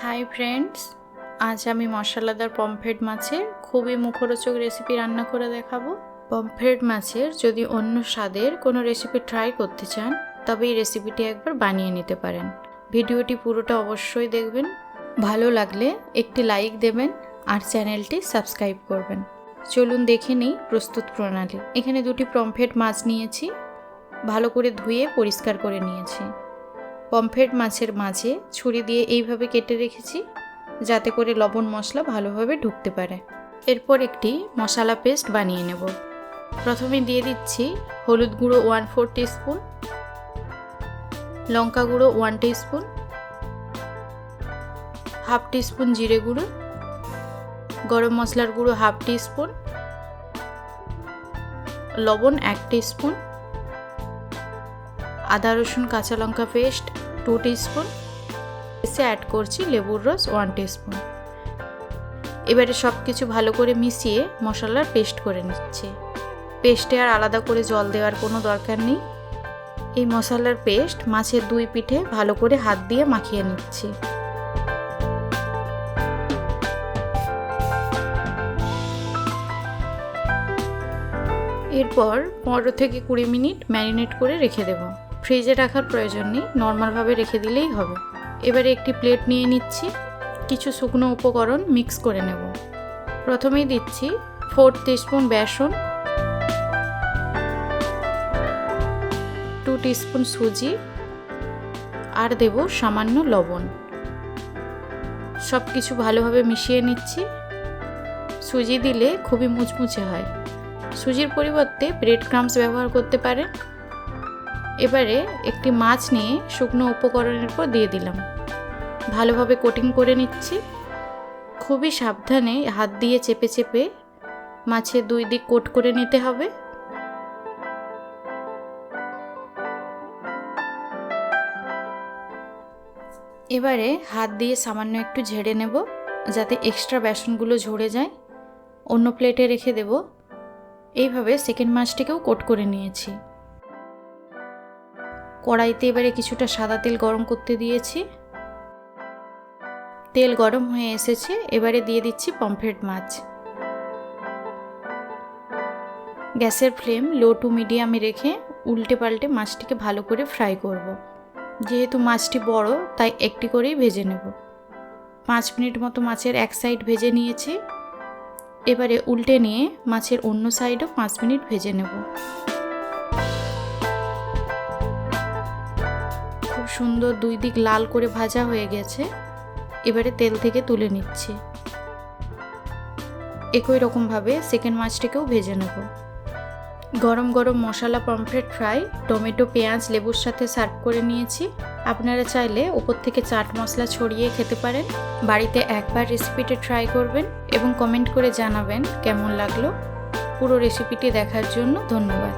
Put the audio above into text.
Hi friends, আজ আমি মশলাদার পমফ্রেট মাছের খুবই মুখরোচক রেসিপি রান্না করে দেখাবো। পমফ্রেট মাছের যদি অন্য স্বাদের কোনো রেসিপি ট্রাই করতে চান তবে এই রেসিপিটি একবার বানিয়ে নিতে পারেন। ভিডিওটি পুরোটা অবশ্যই দেখবেন, ভালো লাগলে একটি লাইক দেবেন আর চ্যানেলটি সাবস্ক্রাইব করবেন। চলুন দেখে নিই প্রস্তুত প্রণালী। এখানে দুটি পমফ্রেট মাছ নিয়েছি, ভালো করে ধুয়ে পরিষ্কার করে নিয়েছি। পমফ্রেট মাছের মাঝে ছুরি দিয়ে এইভাবে কেটে রেখেছি যাতে করে লবণ মশলা ভালোভাবে ঢুকতে পারে। এরপর একটি মশলা পেস্ট বানিয়ে নেব। প্রথমে দিয়ে দিচ্ছি হলুদ গুঁড়ো 1/4 টিস্পুন, লঙ্কা গুঁড়ো 1 টিস্পুন, হাফ টিস্পুন জিরে গুঁড়ো, গরম মশলার গুঁড়ো হাফ টিস্পুন, লবণ 1 টিস্পুন, আদা রসুন কাঁচা লঙ্কা পেস্ট 2 টিস্পুন, এসে অ্যাড করছি লেবুর রস 1 টিস্পুন। এবারে সব কিছু ভালো করে মিশিয়ে মশলার পেস্ট করে নিচ্ছি। পেস্টে আর আলাদা করে জল দেওয়ার কোনো দরকার নেই। এই মশলার পেস্ট মাছের দুই পিঠে ভালো করে হাত দিয়ে মাখিয়ে নিচ্ছি। এরপর 15 থেকে 20 মিনিট ম্যারিনেট করে রেখে দেব। ফ্রিজে রাখার প্রয়োজন নেই, নর্মালভাবে রেখে দিলেই হবে। এবারে একটি প্লেট নিয়ে নিচ্ছি, কিছু শুকনো উপকরণ মিক্স করে নেব। প্রথমেই দিচ্ছি 4 টিস্পুন বেসন, 2 টিস্পুন সুজি আর দেব সামান্য লবণ। সব কিছু ভালোভাবে মিশিয়ে নিচ্ছি। সুজি দিলে খুবই মুচমুচে হয়, সুজির পরিবর্তে ব্রেড ক্রাম্বস ব্যবহার করতে পারেন। এবারে একটি মাছ নিয়ে শুকনো উপকরণের উপর দিয়ে দিলাম, ভালোভাবে কোটিং করে নিচ্ছি। খুবই সাবধানে হাত দিয়ে চেপে চেপে মাছের দুই দিক কোট করে নিতে হবে। এবারে হাত দিয়ে সামান্য একটু ঝেড়ে নেব যাতে এক্সট্রা বেসনগুলো ঝরে যায়। অন্য প্লেটে রেখে দেব। এইভাবে সেকেন্ড মাছটিকেও কোট করে নিয়েছি। কড়াইতে এবারে কিছুটা সাদা তেল গরম করতে দিয়েছি। তেল গরম হয়ে এসেছে, এবারে দিয়ে দিচ্ছি পমফ্রেট মাছ। গ্যাসের ফ্লেম লো টু মিডিয়ামে রেখে উল্টে পাল্টে মাছটিকে ভালো করে ফ্রাই করব। যেহেতু মাছটি বড় তাই একটি করেই ভেজে নেব। 5 মিনিট মতো মাছের এক সাইড ভেজে নিয়েছি। এবারে উল্টে নিয়ে মাছের অন্য সাইডও 5 মিনিট ভেজে নেব। খুব সুন্দর দুই দিক লাল করে ভাজা হয়ে গেছে। এবারে তেল থেকে তুলে নিচ্ছি। একই রকমভাবে সেকেন্ড মাছটিকেও ভেজে নেব। গরম গরম মশলা পমফ্রেট ফ্রাই টমেটো পেঁয়াজ লেবুর সাথে সার্ভ করে নিয়েছি। আপনারা চাইলে উপর থেকে চাট মশলা ছড়িয়ে খেতে পারেন। বাড়িতে একবার রেসিপিটি ট্রাই করবেন এবং কমেন্ট করে জানাবেন কেমন লাগলো। পুরো রেসিপিটি দেখার জন্য ধন্যবাদ।